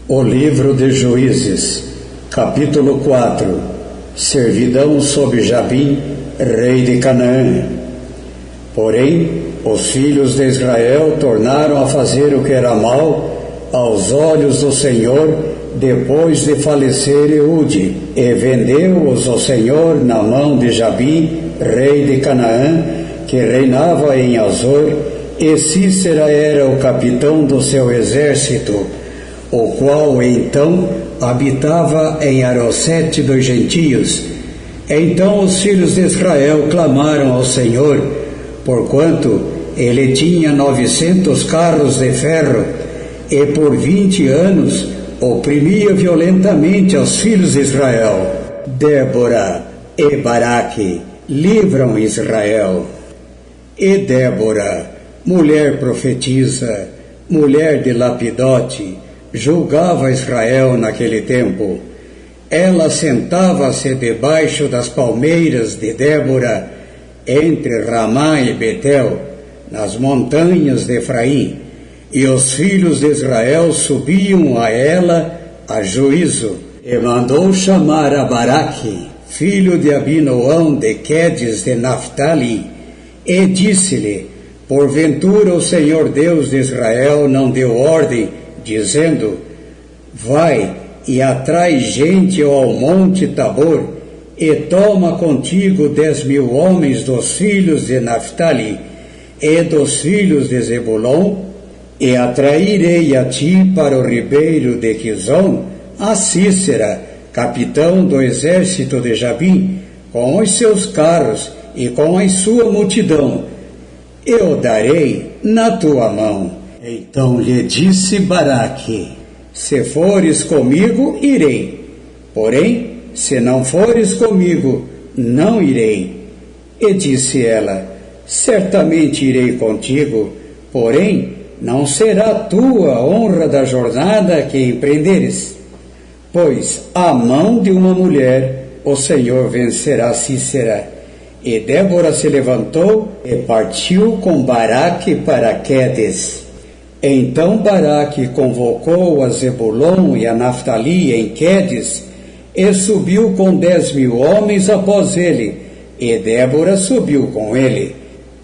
O livro de Juízes, capítulo 4. Servidão sob Jabim, rei de Canaã. Porém, os filhos de Israel tornaram a fazer o que era mal aos olhos do Senhor depois de falecer Eude, e vendeu-os o Senhor na mão de Jabim, rei de Canaã, que reinava em Azor, e Císera era o capitão do seu exército, o qual então habitava em Arosete dos gentios. Então os filhos de Israel clamaram ao Senhor, porquanto ele tinha 900 carros de ferro, e por 20 anos oprimia violentamente aos filhos de Israel. Débora e Baraque livram Israel. E Débora, mulher profetisa, mulher de Lapidote, julgava Israel naquele tempo. Ela sentava-se debaixo das palmeiras de Débora, entre Ramá e Betel, nas montanhas de Efraim, e os filhos de Israel subiam a ela a juízo. E mandou chamar a Baraque, filho de Abinoão de Quedes de Naftali, e disse-lhe: porventura o Senhor Deus de Israel não deu ordem, dizendo: vai e atrai gente ao monte Tabor, e toma contigo 10.000 homens dos filhos de Naftali e dos filhos de Zebulon, e atrairei a ti para o ribeiro de Quizon a Císera, capitão do exército de Jabim, com os seus carros e com a sua multidão. Eu darei na tua mão. Então lhe disse Baraque: se fores comigo, irei. Porém, se não fores comigo, não irei. E disse ela: certamente irei contigo, porém, não será tua a honra da jornada que empreenderes. Pois à mão de uma mulher o Senhor vencerá Císera. E Débora se levantou e partiu com Baraque para Quedes. Então Baraque convocou a Zebulon e a Naftali em Quedes, e subiu com 10.000 homens após ele, e Débora subiu com ele.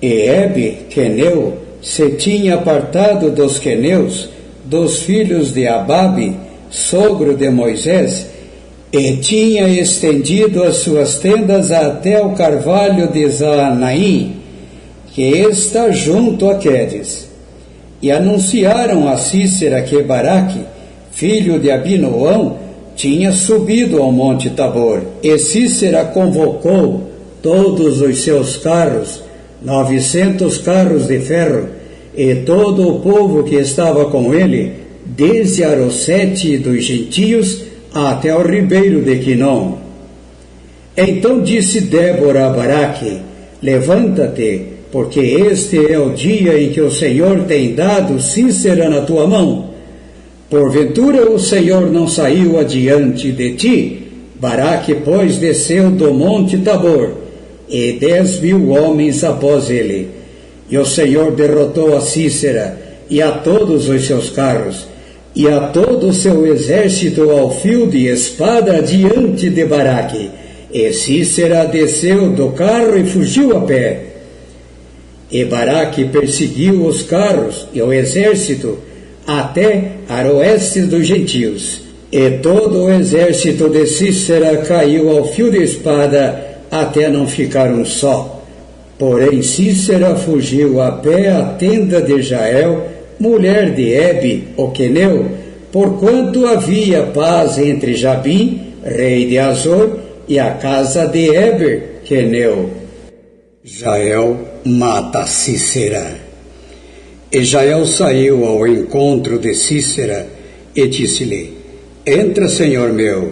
E Hebe, queneu, se tinha apartado dos queneus, dos filhos de Ababe, sogro de Moisés, e tinha estendido as suas tendas até o carvalho de Zaanaim, que está junto a Quedes. E anunciaram a Císera que Baraque, filho de Abinoão, tinha subido ao monte Tabor. E Císera convocou todos os seus carros, 900 carros de ferro, e todo o povo que estava com ele, desde Arosete dos gentios até o ribeiro de Quinom. Então disse Débora a Baraque: levanta-te, porque este é o dia em que o Senhor tem dado Císera na tua mão. Porventura o Senhor não saiu adiante de ti? Baraque, pois, desceu do monte Tabor, e 10.000 homens após ele. E o Senhor derrotou a Císera, e a todos os seus carros, e a todo o seu exército ao fio de espada diante de Baraque. E Císera desceu do carro e fugiu a pé. E Baraque perseguiu os carros e o exército até Aroeste dos gentios. E todo o exército de Císera caiu ao fio de espada até não ficar um só. Porém Císera fugiu a pé à tenda de Jael, mulher de Hebe, o queneu, porquanto havia paz entre Jabim, rei de Azor, e a casa de Heber, queneu. Jael mata Císera. E Jael saiu ao encontro de Císera e disse-lhe: entra, senhor meu,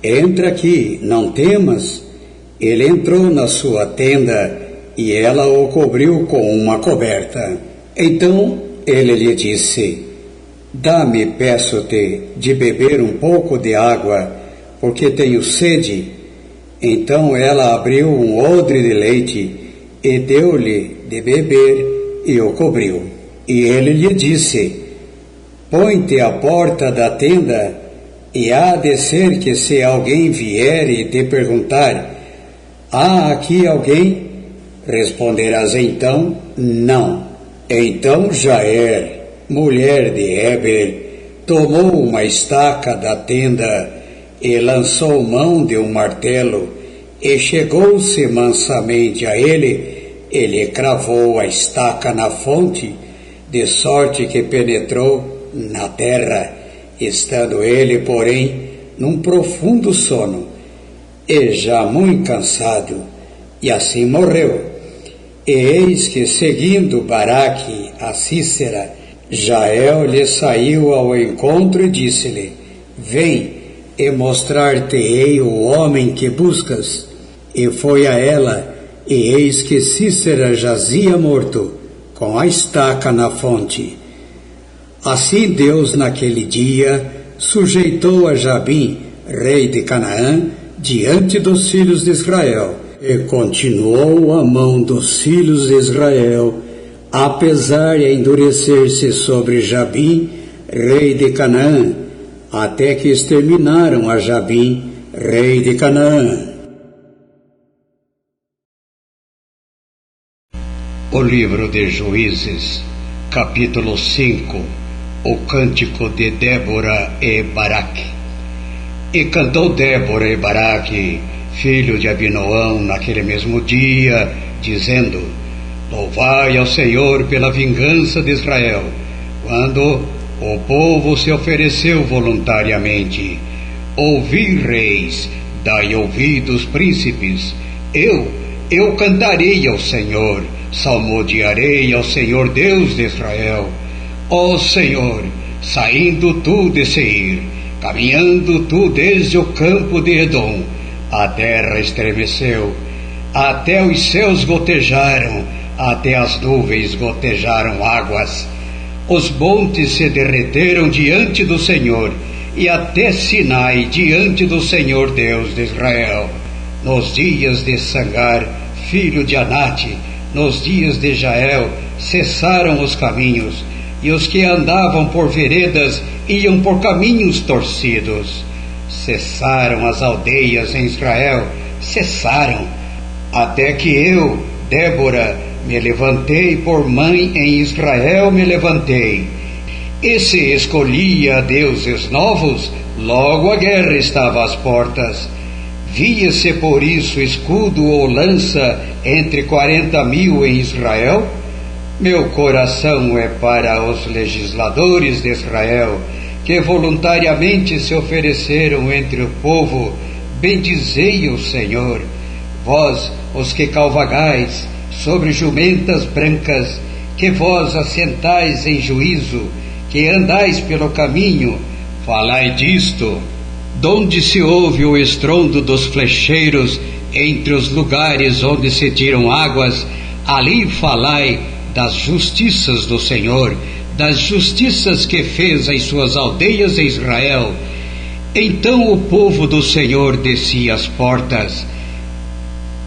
entra aqui, não temas. Ele entrou na sua tenda, e ela o cobriu com uma coberta. Então ele lhe disse: dá-me, peço-te, de beber um pouco de água, porque tenho sede. Então ela abriu um odre de leite, e deu-lhe de beber, e o cobriu. E ele lhe disse: Põe-te à porta da tenda, e há de ser que se alguém vier e te perguntar: há aqui alguém? Responderás então: não. Então Jael, mulher de Heber, tomou uma estaca da tenda e lançou mão de um martelo, e chegou-se mansamente a ele, e lhe cravou a estaca na fonte, de sorte que penetrou na terra, estando ele, porém, num profundo sono, e já muito cansado, e assim morreu. E eis que, seguindo Baraque a Sísera, Jael lhe saiu ao encontro e disse-lhe: vem, e mostrar-te-ei o homem que buscas. E foi a ela, e eis que Sísera jazia morto, com a estaca na fonte. Assim Deus naquele dia sujeitou a Jabim, rei de Canaã, diante dos filhos de Israel, e continuou a mão dos filhos de Israel, apesar de endurecer-se sobre Jabim, rei de Canaã, até que exterminaram a Jabim, rei de Canaã. O livro de Juízes, capítulo 5. O cântico de Débora e Baraque. E cantou Débora e Baraque, filho de Abinoão, naquele mesmo dia, dizendo: louvai ao Senhor pela vingança de Israel, quando o povo se ofereceu voluntariamente. Ouvi, reis, dai ouvidos, príncipes. Eu cantarei ao Senhor, salmodiarei ao Senhor Deus de Israel. Ó Senhor, saindo tu de Seir, caminhando tu desde o campo de Edom, a terra estremeceu, até os céus gotejaram, até as nuvens gotejaram águas. Os montes se derreteram diante do Senhor, e até Sinai diante do Senhor Deus de Israel. Nos dias de Sangar, filho de Anate, nos dias de Jael, cessaram os caminhos, e os que andavam por veredas iam por caminhos torcidos. Cessaram as aldeias em Israel, cessaram, até que eu, Débora, me levantei por mãe em Israel, me levantei. E se escolhia deuses novos, logo a guerra estava às portas. Via-se por isso escudo ou lança entre 40.000 em Israel? Meu coração é para os legisladores de Israel, que voluntariamente se ofereceram entre o povo. Bendizei o Senhor. Vós, os que cavalgais sobre jumentas brancas, que vós assentais em juízo, que andais pelo caminho, falai disto. Donde se ouve o estrondo dos flecheiros, entre os lugares onde se tiram águas, ali falai das justiças do Senhor, das justiças que fez às suas aldeias em Israel. Então o povo do Senhor descia às portas.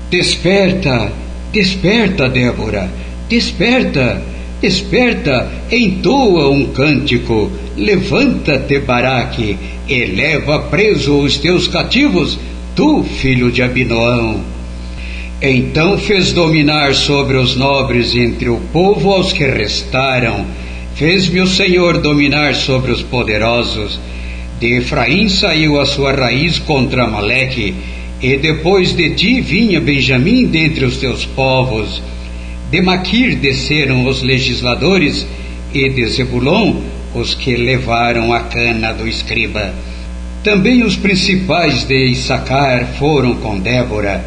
Desperta, desperta, Débora, desperta, desperta, entoa um cântico, levanta-te, Baraque, e leva preso os teus cativos, tu, filho de Abinoão. Então fez dominar sobre os nobres entre o povo aos que restaram. Fez-me o Senhor dominar sobre os poderosos. De Efraim saiu a sua raiz contra Amaleque, e depois de ti vinha Benjamim dentre os teus povos. De Maquir desceram os legisladores, e de Zebulon os que levaram a cana do escriba. Também os principais de Issacar foram com Débora.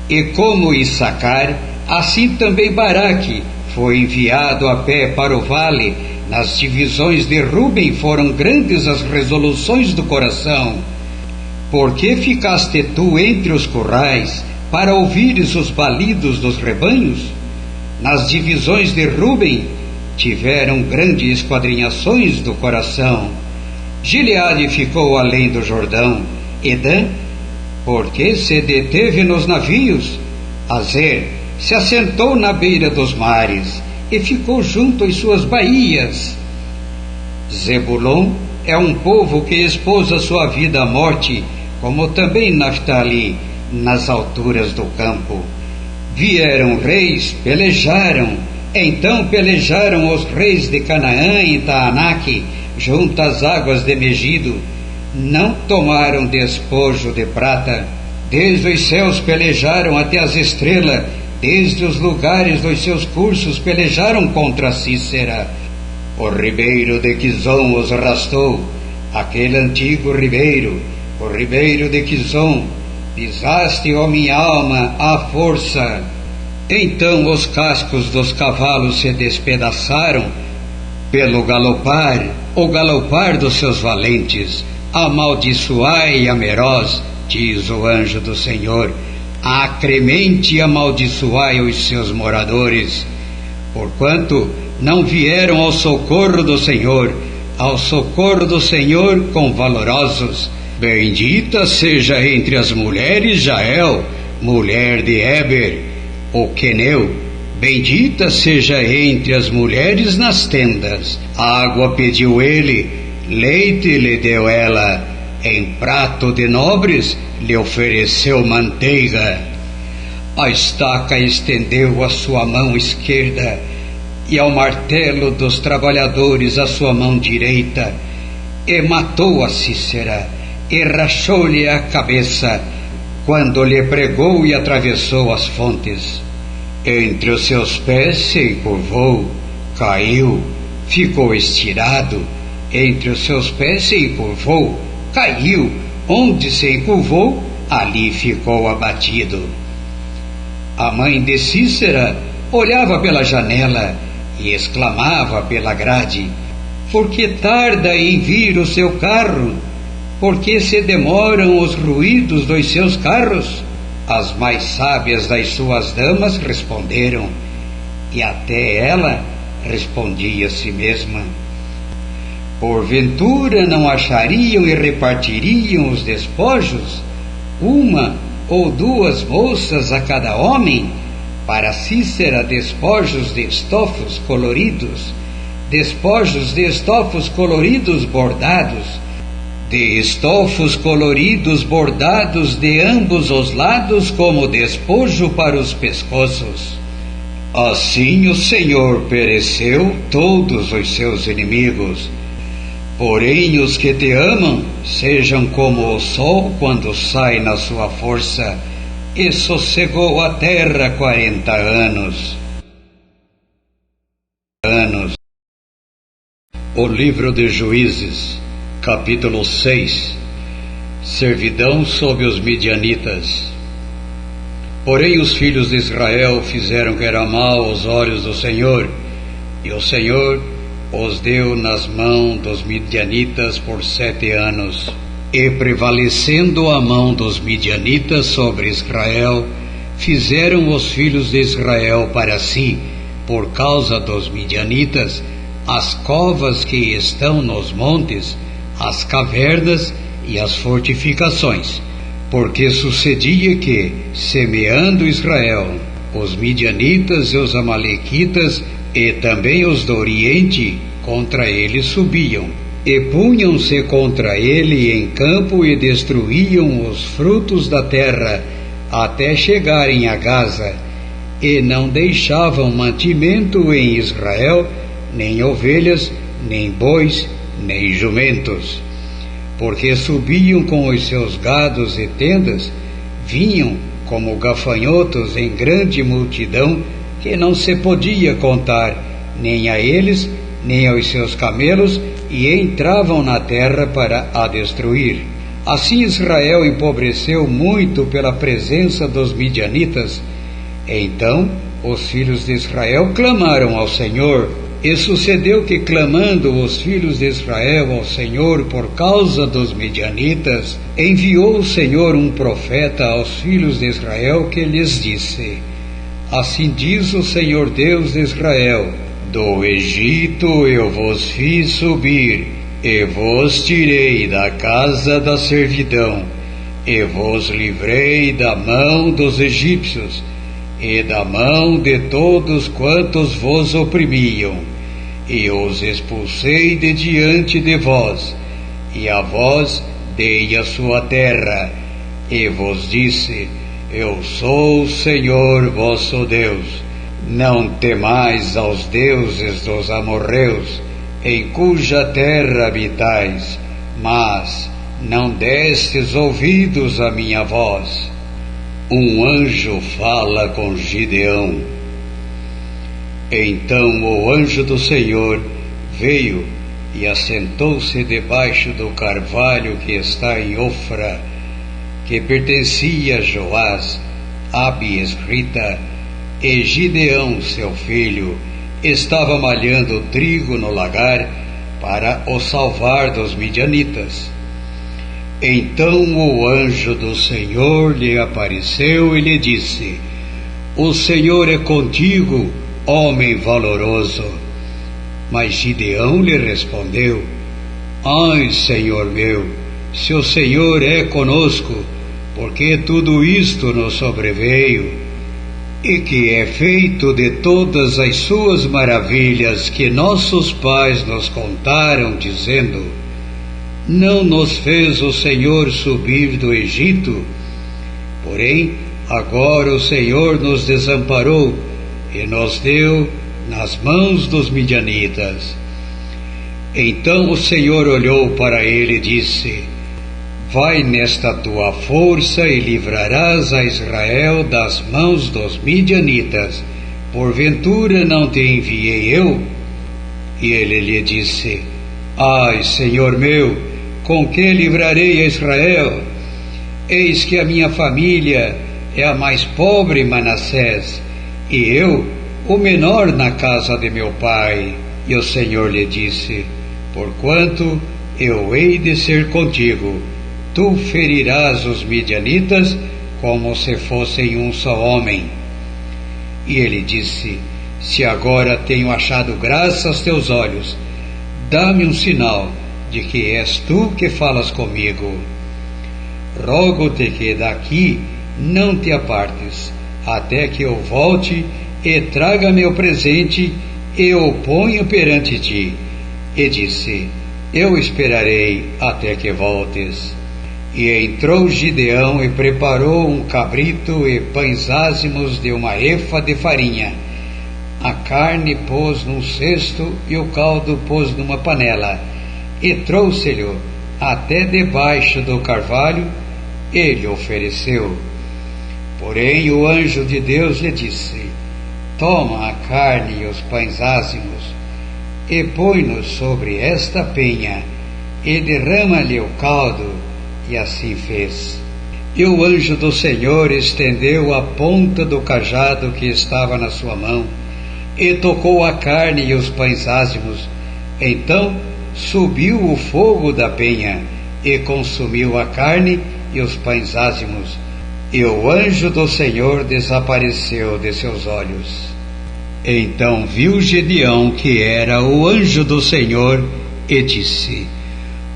E como Issacar, assim também Baraque foi enviado a pé para o vale. Nas divisões de Ruben foram grandes as resoluções do coração. Por que ficaste tu entre os currais, para ouvires os balidos dos rebanhos? Nas divisões de Ruben tiveram grandes esquadrinhações do coração. Gileade ficou além do Jordão. Edã, porque se deteve nos navios. Azer se assentou na beira dos mares, e ficou junto às suas baías. Zebulon é um povo que expôs a sua vida à morte, como também Naftali, nas alturas do campo. Vieram reis, pelejaram, então pelejaram os reis de Canaã e Taanaque, junto às águas de Megido. Não tomaram despojo de prata. Desde os céus pelejaram até as estrelas, desde os lugares dos seus cursos pelejaram contra Cícera. O ribeiro de Quizon os arrastou, aquele antigo ribeiro, o ribeiro de Quizon. Pisaste, ó minha alma, à força. Então os cascos dos cavalos se despedaçaram pelo galopar, o galopar dos seus valentes. Amaldiçoai a Meroz, diz o anjo do Senhor, acremente amaldiçoai os seus moradores, porquanto não vieram ao socorro do Senhor com valorosos. Bendita seja entre as mulheres Jael, mulher de Eber, o queneu. Bendita seja entre as mulheres nas tendas. Água pediu ele, leite lhe deu ela, em prato de nobres lhe ofereceu manteiga. A estaca estendeu a sua mão esquerda, e ao martelo dos trabalhadores a sua mão direita, e matou a Cícera, e rachou-lhe a cabeça, quando lhe pregou e atravessou as fontes. Entre os seus pés se encurvou, caiu, ficou estirado. Entre os seus pés se encurvou, caiu. Onde se encurvou, ali ficou abatido. A mãe de Cícera olhava pela janela e exclamava pela grade: por que tarda em vir o seu carro? Por que se demoram os ruídos dos seus carros? As mais sábias das suas damas responderam, e até ela respondia a si mesma: porventura não achariam e repartiriam os despojos, uma ou duas moças a cada homem? Para Cícera, despojos de estofos coloridos, despojos de estofos coloridos bordados, de estofos coloridos bordados de ambos os lados como despojo para os pescoços. Assim o Senhor pereceu todos os seus inimigos. Porém os que te amam sejam como o sol quando sai na sua força, e sossegou a terra 40 anos. O livro de Juízes, capítulo 6. Servidão sob os midianitas. Porém os filhos de Israel fizeram que era mal aos olhos do Senhor, e o Senhor os deu nas mãos dos midianitas por 7 anos. E prevalecendo a mão dos midianitas sobre Israel, fizeram os filhos de Israel para si, por causa dos midianitas, as covas que estão nos montes, as cavernas e as fortificações. Porque sucedia que, semeando Israel, os midianitas e os amalequitas e também os do Oriente contra ele subiam, e punham-se contra ele em campo e destruíam os frutos da terra até chegarem a Gaza, e não deixavam mantimento em Israel, nem ovelhas, nem bois, nem jumentos. Porque subiam com os seus gados e tendas, vinham como gafanhotos em grande multidão, que não se podia contar, nem a eles, nem aos seus camelos, e entravam na terra para a destruir. Assim Israel empobreceu muito pela presença dos midianitas. Então os filhos de Israel clamaram ao Senhor, e sucedeu que, clamando os filhos de Israel ao Senhor por causa dos midianitas, enviou o Senhor um profeta aos filhos de Israel, que lhes disse: assim diz o Senhor Deus de Israel: do Egito eu vos fiz subir, e vos tirei da casa da servidão, e vos livrei da mão dos egípcios, e da mão de todos quantos vos oprimiam, e os expulsei de diante de vós, e a vós dei a sua terra, e vos disse: Eu sou o Senhor vosso Deus. Não temais aos deuses dos amorreus, em cuja terra habitais, mas não destes ouvidos à minha voz. Um anjo fala com Gideão. Então o anjo do Senhor veio e assentou-se debaixo do carvalho que está em Ofra, que pertencia a Joás, Abiesrita, e Gideão, seu filho, estava malhando trigo no lagar para o salvar dos midianitas. Então o anjo do Senhor lhe apareceu e lhe disse: O Senhor é contigo, homem valoroso. Mas Gideão lhe respondeu: Ai, Senhor meu, se o Senhor é conosco, por que tudo isto nos sobreveio? E que é feito de todas as suas maravilhas que nossos pais nos contaram, dizendo: Não nos fez o Senhor subir do Egito? Porém, agora o Senhor nos desamparou e nos deu nas mãos dos midianitas. Então o Senhor olhou para ele e disse: Vai nesta tua força e livrarás a Israel das mãos dos midianitas. Porventura não te enviei eu? E ele lhe disse: Ai, Senhor meu, com que livrarei a Israel? Eis que a minha família é a mais pobre em Manassés, e eu, o menor na casa de meu pai. E o Senhor lhe disse: Porquanto eu hei de ser contigo, tu ferirás os midianitas como se fossem um só homem. E ele disse: Se agora tenho achado graça aos teus olhos, dá-me um sinal de que és tu que falas comigo. Rogo-te que daqui não te apartes, até que eu volte e traga meu presente e o ponho perante ti. E disse: Eu esperarei até que voltes. E entrou Gideão e preparou um cabrito e pães ázimos de uma efa de farinha. A carne pôs num cesto e o caldo pôs numa panela, e trouxe-lhe até debaixo do carvalho, e lhe ofereceu. Porém o anjo de Deus lhe disse: Toma a carne e os pães ázimos, e põe-nos sobre esta penha, e derrama-lhe o caldo. E assim fez. E o anjo do Senhor estendeu a ponta do cajado que estava na sua mão, e tocou a carne e os pães ázimos. Então subiu o fogo da penha, e consumiu a carne e os pães ázimos, e o anjo do Senhor desapareceu de seus olhos. Então viu Gideão que era o anjo do Senhor, e disse: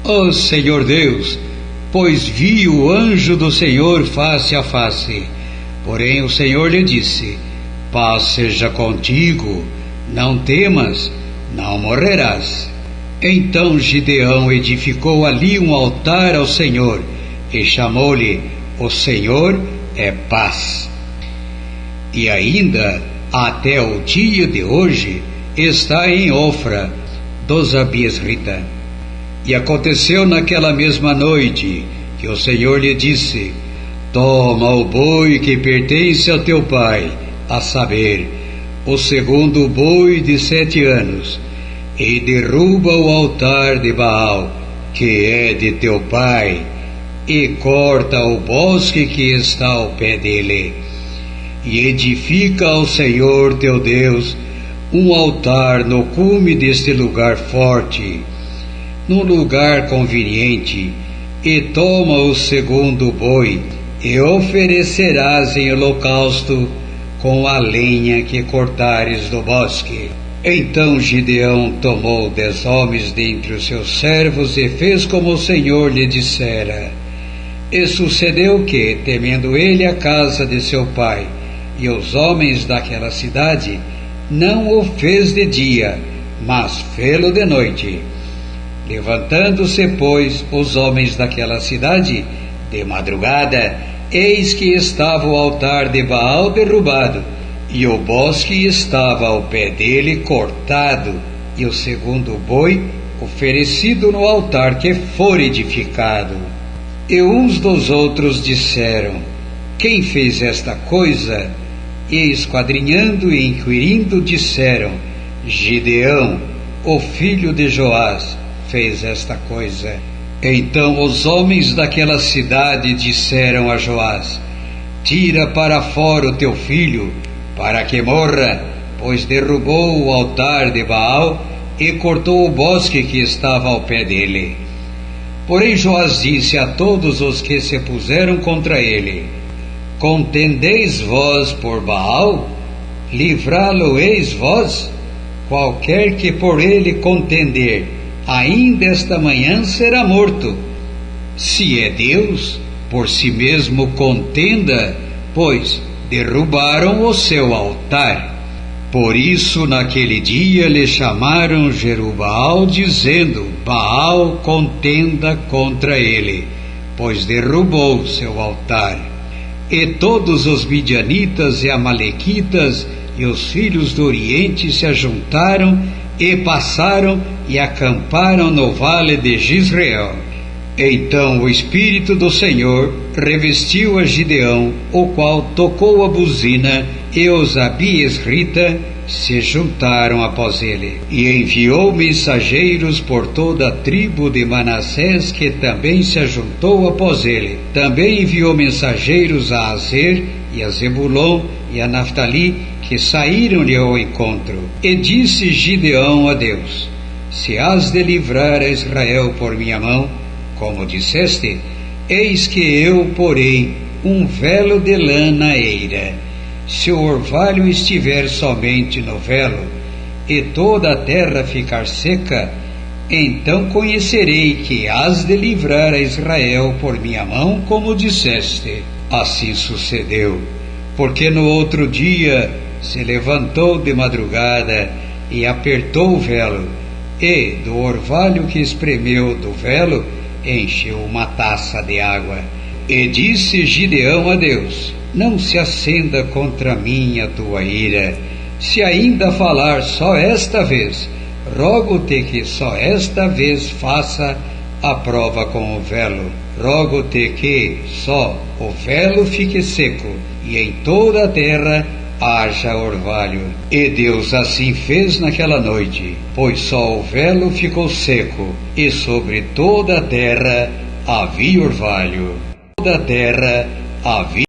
Ó Senhor Deus, pois vi o anjo do Senhor face a face. Porém o Senhor lhe disse: Paz seja contigo, não temas, não morrerás. Então Gideão edificou ali um altar ao Senhor, e chamou-lhe: O Senhor é paz. E ainda, até o dia de hoje, está em Ofra dos Abiesrita. E aconteceu naquela mesma noite que o Senhor lhe disse: Toma o boi que pertence ao teu pai, a saber, o segundo boi de 7 anos, e derruba o altar de Baal, que é de teu pai, e corta o bosque que está ao pé dele, e edifica ao Senhor teu Deus um altar no cume deste lugar forte, num lugar conveniente, e toma o segundo boi, e oferecerás em holocausto com a lenha que cortares do bosque. Então Gideão tomou 10 homens dentre os seus servos e fez como o Senhor lhe dissera. E sucedeu que, temendo ele a casa de seu pai e os homens daquela cidade, não o fez de dia, mas fê-lo de noite. Levantando-se, pois, os homens daquela cidade, de madrugada, eis que estava o altar de Baal derrubado, e o bosque estava ao pé dele cortado, e o segundo boi oferecido no altar que for edificado. E uns dos outros disseram: quem fez esta coisa? E esquadrinhando e inquirindo disseram: Gideão, o filho de Joás, fez esta coisa. Então os homens daquela cidade disseram a Joás: tira para fora o teu filho, para que morra, pois derrubou o altar de Baal e cortou o bosque que estava ao pé dele. Porém Joás disse a todos os que se puseram contra ele: contendeis vós por Baal? Livrá-lo-eis vós? Qualquer que por ele contender, ainda esta manhã será morto. Se é Deus, por si mesmo contenda, pois derrubaram o seu altar. Por isso naquele dia lhe chamaram Jerubbaal, dizendo: Baal contenda contra ele, pois derrubou seu altar. E todos os midianitas e amalequitas e os filhos do Oriente se ajuntaram e passaram e acamparam no vale de Jezreel. Então o Espírito do Senhor revestiu a Gideão, o qual tocou a buzina, e os abiesrita se juntaram após ele. E enviou mensageiros por toda a tribo de Manassés, que também se ajuntou após ele. Também enviou mensageiros a Aser e a Zebulon e a Naftali, que saíram-lhe ao encontro. E disse Gideão a Deus: se has de livrar a Israel por minha mão, como disseste, eis que eu porei um velo de lã na eira. Se o orvalho estiver somente no velo, e toda a terra ficar seca, então conhecerei que has de livrar a Israel por minha mão, como disseste. Assim sucedeu, porque no outro dia se levantou de madrugada e apertou o velo, e do orvalho que espremeu do velo encheu uma taça de água. E disse Gideão a Deus: não se acenda contra mim a tua ira. Se ainda falar só esta vez, rogo-te que só esta vez faça a prova com o velo. Rogo-te que só o velo fique seco, e em toda a terra haja orvalho. E Deus assim fez naquela noite, pois só o velo ficou seco, e sobre toda a terra havia orvalho. Toda a terra havia